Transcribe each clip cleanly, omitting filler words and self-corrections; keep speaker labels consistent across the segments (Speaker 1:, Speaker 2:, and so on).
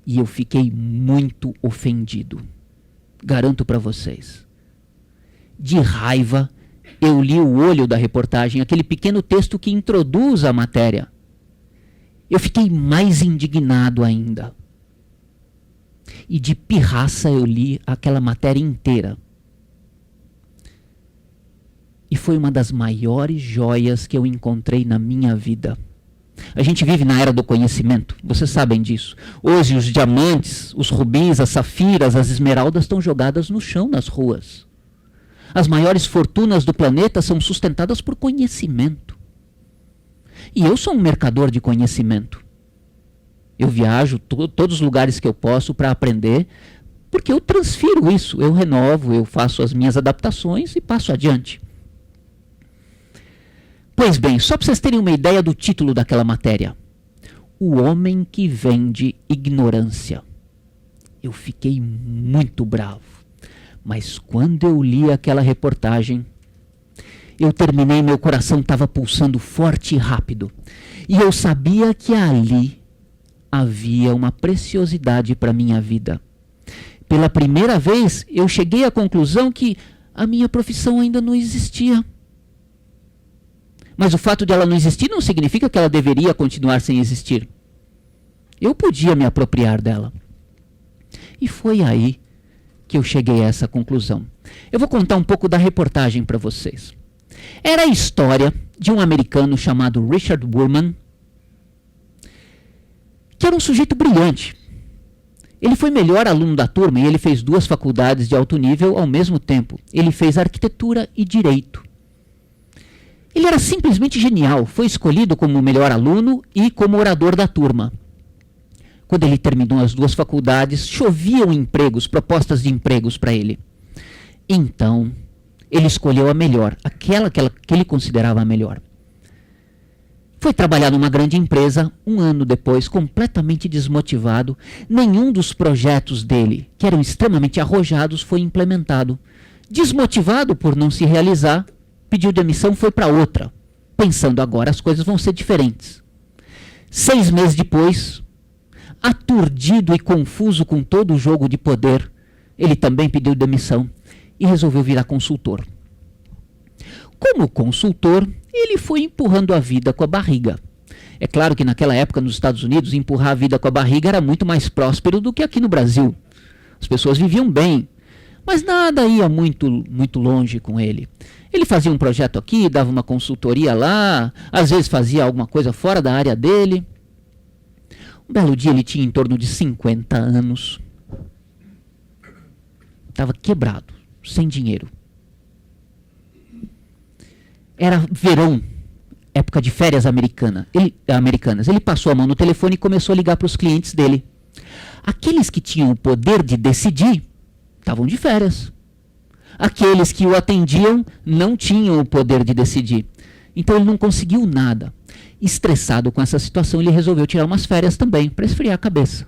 Speaker 1: E eu fiquei muito ofendido. Garanto para vocês. De raiva, eu li o olho da reportagem, aquele pequeno texto que introduz a matéria. Eu fiquei mais indignado ainda. E de pirraça eu li aquela matéria inteira. E foi uma das maiores joias que eu encontrei na minha vida. A gente vive na era do conhecimento, vocês sabem disso. Hoje os diamantes, os rubis, as safiras, as esmeraldas estão jogadas no chão nas ruas. As maiores fortunas do planeta são sustentadas por conhecimento. E eu sou um mercador de conhecimento. Eu viajo todos os lugares que eu posso para aprender, porque eu transfiro isso, eu renovo, eu faço as minhas adaptações e passo adiante. Pois bem, só para vocês terem uma ideia do título daquela matéria. O homem que vende ignorância. Eu fiquei muito bravo. Mas quando eu li aquela reportagem, eu terminei, meu coração estava pulsando forte e rápido. E eu sabia que ali havia uma preciosidade para a minha vida. Pela primeira vez, eu cheguei à conclusão que a minha profissão ainda não existia. Mas o fato de ela não existir não significa que ela deveria continuar sem existir. Eu podia me apropriar dela. E foi aí que eu cheguei a essa conclusão. Eu vou contar um pouco da reportagem para vocês. Era a história de um americano chamado Richard Woolman, que era um sujeito brilhante. Ele foi melhor aluno da turma e ele fez 2 faculdades de alto nível ao mesmo tempo. Ele fez arquitetura e direito. Ele era simplesmente genial, foi escolhido como o melhor aluno e como orador da turma. Quando ele terminou as 2 faculdades, choviam empregos, propostas de empregos para ele. Então, ele escolheu a melhor, aquela que ele considerava a melhor. Foi trabalhar numa grande empresa, 1 ano depois, completamente desmotivado. Nenhum dos projetos dele, que eram extremamente arrojados, foi implementado. Desmotivado por não se realizar, pediu demissão, foi para outra, pensando agora as coisas vão ser diferentes. 6 meses depois, aturdido e confuso com todo o jogo de poder, ele também pediu demissão e resolveu virar consultor. Como consultor, ele foi empurrando a vida com a barriga. É claro que naquela época nos Estados Unidos, empurrar a vida com a barriga era muito mais próspero do que aqui no Brasil. As pessoas viviam bem, mas nada ia muito longe com ele. Ele fazia um projeto aqui, dava uma consultoria lá, às vezes fazia alguma coisa fora da área dele. Um belo dia ele tinha em torno de 50 anos. Estava quebrado, sem dinheiro. Era verão, época de férias americanas. Ele passou a mão no telefone e começou a ligar para os clientes dele. Aqueles que tinham o poder de decidir estavam de férias. Aqueles que o atendiam não tinham o poder de decidir. Então ele não conseguiu nada. Estressado com essa situação, ele resolveu tirar umas férias também, para esfriar a cabeça.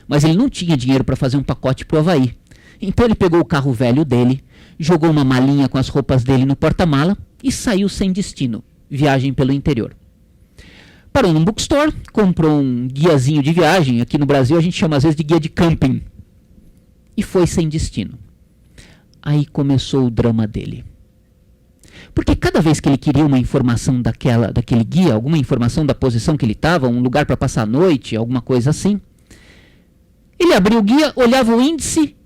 Speaker 1: Mas ele não tinha dinheiro para fazer um pacote para o Havaí. Então ele pegou o carro velho dele, jogou uma malinha com as roupas dele no porta-mala e saiu sem destino, viagem pelo interior. Parou num bookstore, comprou um guiazinho de viagem, aqui no Brasil a gente chama às vezes de guia de camping, e foi sem destino. Aí começou o drama dele. Porque cada vez que ele queria uma informação daquele guia, alguma informação da posição que ele estava, um lugar para passar a noite, alguma coisa assim, ele abria o guia, olhava o índice,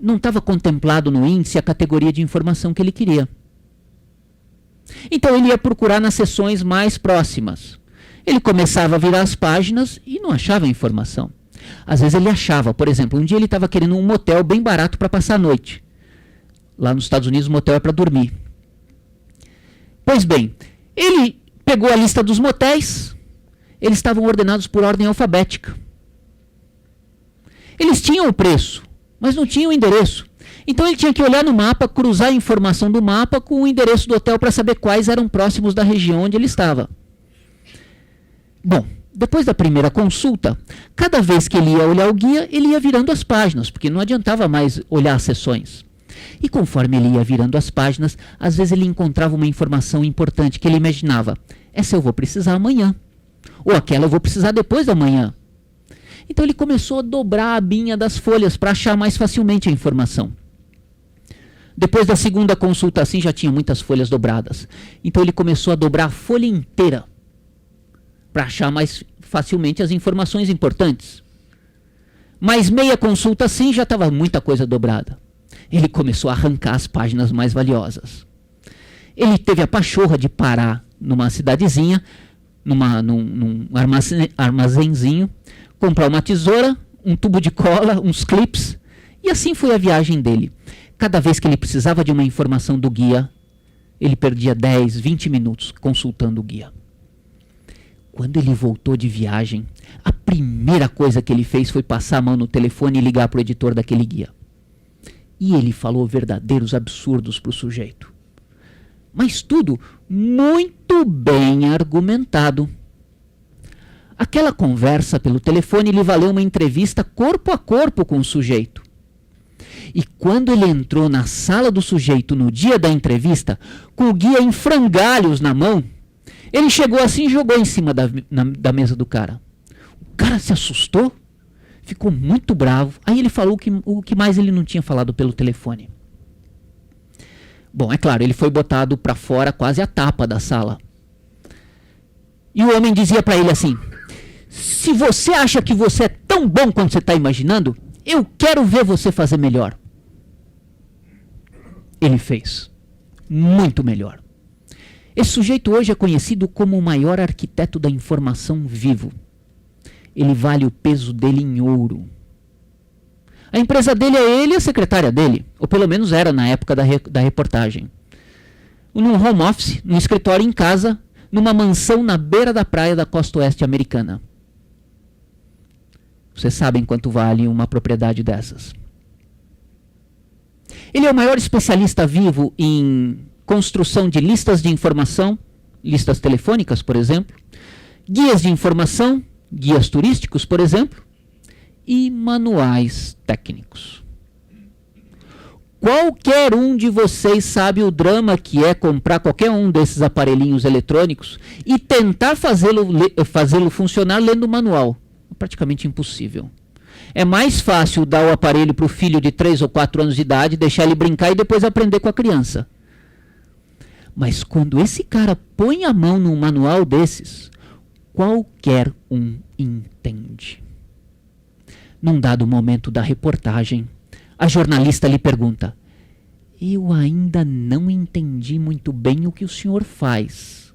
Speaker 1: não estava contemplado no índice a categoria de informação que ele queria. Então ele ia procurar nas seções mais próximas. Ele começava a virar as páginas e não achava informação. Às vezes ele achava, por exemplo, um dia ele estava querendo um motel bem barato para passar a noite. Lá nos Estados Unidos o motel é para dormir. Pois bem, ele pegou a lista dos motéis, eles estavam ordenados por ordem alfabética. Eles tinham o preço, mas não tinham o endereço. Então ele tinha que olhar no mapa, cruzar a informação do mapa com o endereço do hotel para saber quais eram próximos da região onde ele estava. Bom, depois da primeira consulta, cada vez que ele ia olhar o guia, ele ia virando as páginas, porque não adiantava mais olhar as seções. E conforme ele ia virando as páginas, às vezes ele encontrava uma informação importante que ele imaginava. Essa eu vou precisar amanhã. Ou aquela eu vou precisar depois da manhã. Então ele começou a dobrar a abinha das folhas para achar mais facilmente a informação. Depois da segunda consulta assim, já tinha muitas folhas dobradas. Então ele começou a dobrar a folha inteira para achar mais facilmente as informações importantes. Mais meia consulta assim, já estava muita coisa dobrada. Ele começou a arrancar as páginas mais valiosas. Ele teve a pachorra de parar numa cidadezinha, num armazenzinho, comprar uma tesoura, um tubo de cola, uns clips, e assim foi a viagem dele. Cada vez que ele precisava de uma informação do guia, ele perdia 10, 20 minutos consultando o guia. Quando ele voltou de viagem, a primeira coisa que ele fez foi passar a mão no telefone e ligar para o editor daquele guia. E ele falou verdadeiros absurdos para o sujeito. Mas tudo muito bem argumentado. Aquela conversa pelo telefone lhe valeu uma entrevista corpo a corpo com o sujeito. E quando ele entrou na sala do sujeito no dia da entrevista, com o guia em frangalhos na mão, ele chegou assim e jogou em cima da mesa do cara. O cara se assustou, ficou muito bravo. Aí ele falou o que mais ele não tinha falado pelo telefone. Bom, é claro, ele foi botado para fora quase a tapa da sala. E o homem dizia para ele assim: se você acha que você é tão bom quanto você está imaginando, eu quero ver você fazer melhor. Ele fez muito melhor. Esse sujeito hoje é conhecido como o maior arquiteto da informação vivo. Ele vale o peso dele em ouro. A empresa dele é ele e a secretária dele, ou pelo menos era na época da reportagem. Num home office, num escritório em casa, numa mansão na beira da praia da costa oeste americana. Vocês sabem quanto vale uma propriedade dessas. Ele é o maior especialista vivo em construção de listas de informação, listas telefônicas, por exemplo, guias de informação, guias turísticos, por exemplo, e manuais técnicos. Qualquer um de vocês sabe o drama que é comprar qualquer um desses aparelhinhos eletrônicos e tentar fazê-lo funcionar lendo o manual. É praticamente impossível. É mais fácil dar o aparelho para o filho de 3 ou 4 anos de idade, deixar ele brincar e depois aprender com a criança. Mas quando esse cara põe a mão num manual desses, qualquer um entende. Num dado momento da reportagem, a jornalista lhe pergunta: eu ainda não entendi muito bem o que o senhor faz.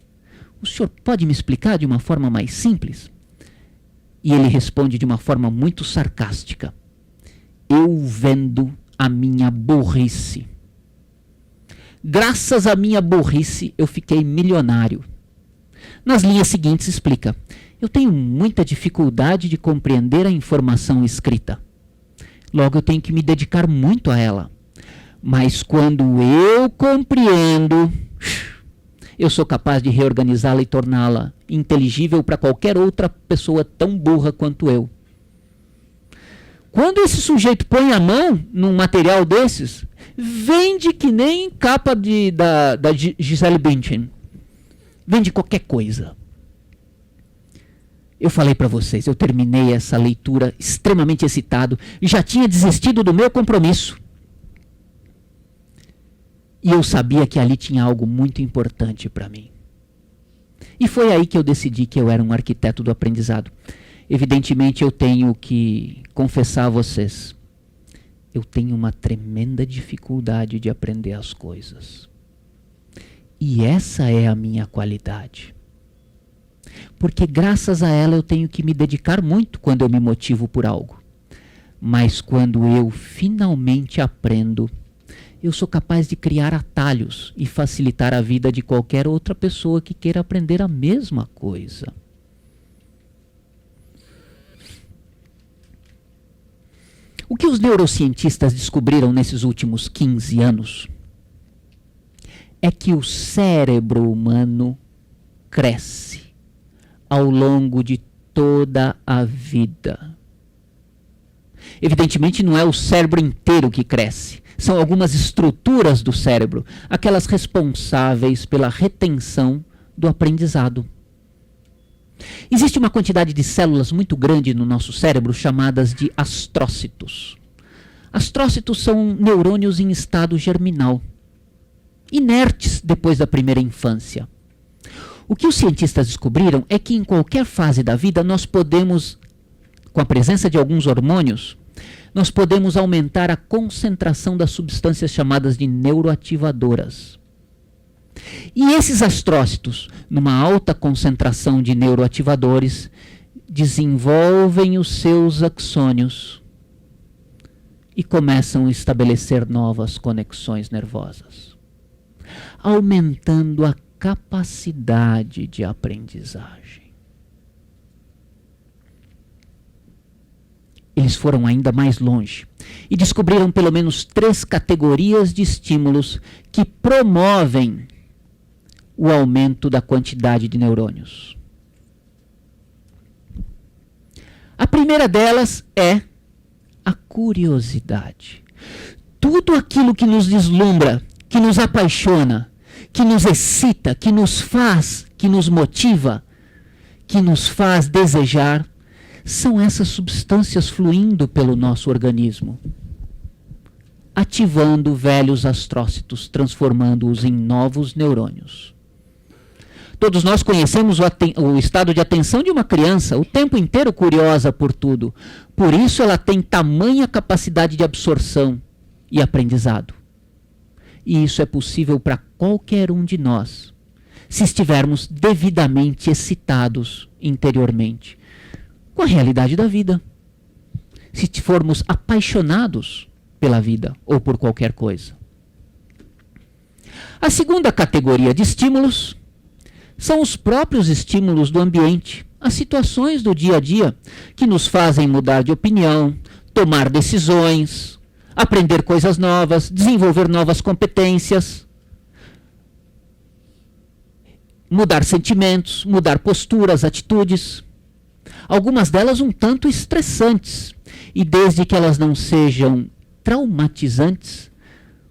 Speaker 1: O senhor pode me explicar de uma forma mais simples? E ele responde de uma forma muito sarcástica: eu vendo a minha burrice. Graças à minha burrice, eu fiquei milionário. Nas linhas seguintes explica: eu tenho muita dificuldade de compreender a informação escrita. Logo, eu tenho que me dedicar muito a ela. Mas quando eu compreendo, eu sou capaz de reorganizá-la e torná-la inteligível para qualquer outra pessoa tão burra quanto eu. Quando esse sujeito põe a mão num material desses, vende que nem capa da Gisele Bündchen. Vende qualquer coisa. Eu falei para vocês, eu terminei essa leitura extremamente excitado e já tinha desistido do meu compromisso. E eu sabia que ali tinha algo muito importante para mim. E foi aí que eu decidi que eu era um arquiteto do aprendizado. Evidentemente, eu tenho que confessar a vocês, eu tenho uma tremenda dificuldade de aprender as coisas. E essa é a minha qualidade. Porque graças a ela eu tenho que me dedicar muito quando eu me motivo por algo. Mas quando eu finalmente aprendo, eu sou capaz de criar atalhos e facilitar a vida de qualquer outra pessoa que queira aprender a mesma coisa. O que os neurocientistas descobriram nesses últimos 15 anos é que o cérebro humano cresce ao longo de toda a vida. Evidentemente, não é o cérebro inteiro que cresce. São algumas estruturas do cérebro, aquelas responsáveis pela retenção do aprendizado. Existe uma quantidade de células muito grande no nosso cérebro chamadas de astrócitos. Astrócitos são neurônios em estado germinal, inertes depois da primeira infância. O que os cientistas descobriram é que em qualquer fase da vida nós podemos, com a presença de alguns hormônios, nós podemos aumentar a concentração das substâncias chamadas de neuroativadoras. E esses astrócitos, numa alta concentração de neuroativadores, desenvolvem os seus axônios e começam a estabelecer novas conexões nervosas, aumentando a capacidade de aprendizagem. Eles foram ainda mais longe e descobriram pelo menos 3 categorias de estímulos que promovem o aumento da quantidade de neurônios. A primeira delas é a curiosidade. Tudo aquilo que nos deslumbra, que nos apaixona, que nos excita, que nos faz, que nos motiva, que nos faz desejar, são essas substâncias fluindo pelo nosso organismo, ativando velhos astrócitos, transformando-os em novos neurônios. Todos nós conhecemos o estado de atenção de uma criança, o tempo inteiro curiosa por tudo. Por isso ela tem tamanha capacidade de absorção e aprendizado. E isso é possível para qualquer um de nós, se estivermos devidamente excitados interiormente com a realidade da vida. Se formos apaixonados pela vida ou por qualquer coisa. A segunda categoria de estímulos são os próprios estímulos do ambiente, as situações do dia a dia que nos fazem mudar de opinião, tomar decisões, aprender coisas novas, desenvolver novas competências, mudar sentimentos, mudar posturas, atitudes. Algumas delas um tanto estressantes, e desde que elas não sejam traumatizantes,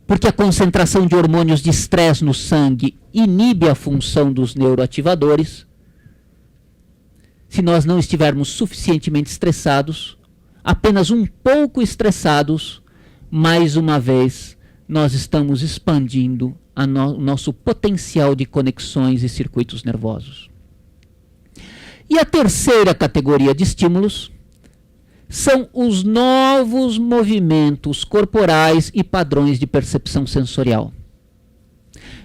Speaker 1: porque a concentração de hormônios de estresse no sangue inibe a função dos neuroativadores. Se nós não estivermos suficientemente estressados, apenas um pouco estressados, mais uma vez, nós estamos expandindo o nosso potencial de conexões e circuitos nervosos. E a terceira categoria de estímulos são os novos movimentos corporais e padrões de percepção sensorial.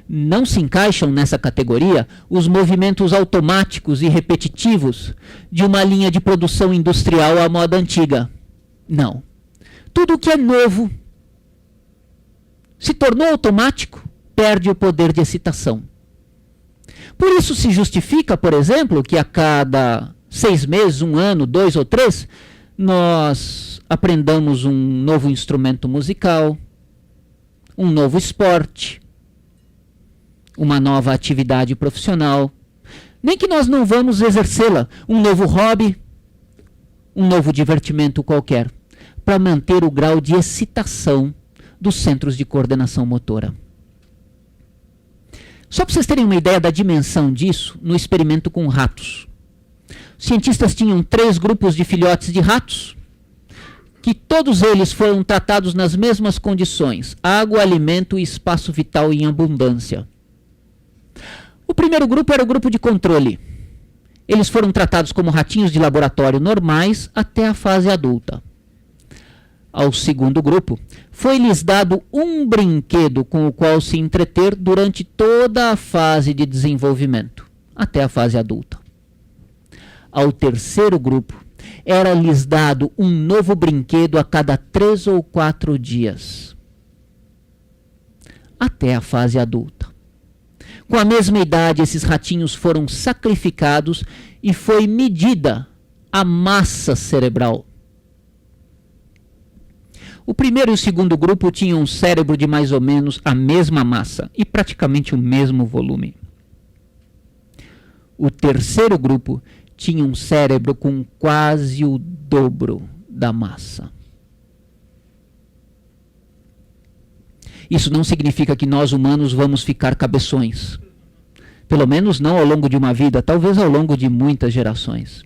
Speaker 1: Não se encaixam nessa categoria os movimentos automáticos e repetitivos de uma linha de produção industrial à moda antiga. Não. Tudo o que é novo se tornou automático, perde o poder de excitação. Por isso se justifica, por exemplo, que a cada 6 meses, 1 ano, 2 ou 3, nós aprendamos um novo instrumento musical, um novo esporte, uma nova atividade profissional, nem que nós não vamos exercê-la, um novo hobby, um novo divertimento qualquer, para manter o grau de excitação dos centros de coordenação motora. Só para vocês terem uma ideia da dimensão disso, no experimento com ratos. Os cientistas tinham 3 grupos de filhotes de ratos, que todos eles foram tratados nas mesmas condições: água, alimento e espaço vital em abundância. O primeiro grupo era o grupo de controle. Eles foram tratados como ratinhos de laboratório normais até a fase adulta. Ao segundo grupo, foi-lhes dado um brinquedo com o qual se entreter durante toda a fase de desenvolvimento, até a fase adulta. Ao terceiro grupo, era-lhes dado um novo brinquedo a cada 3 ou 4 dias, até a fase adulta. Com a mesma idade, esses ratinhos foram sacrificados e foi medida a massa cerebral. O primeiro e o segundo grupo tinham um cérebro de mais ou menos a mesma massa e praticamente o mesmo volume. O terceiro grupo tinha um cérebro com quase o dobro da massa. Isso não significa que nós humanos vamos ficar cabeções. Pelo menos não ao longo de uma vida, talvez ao longo de muitas gerações.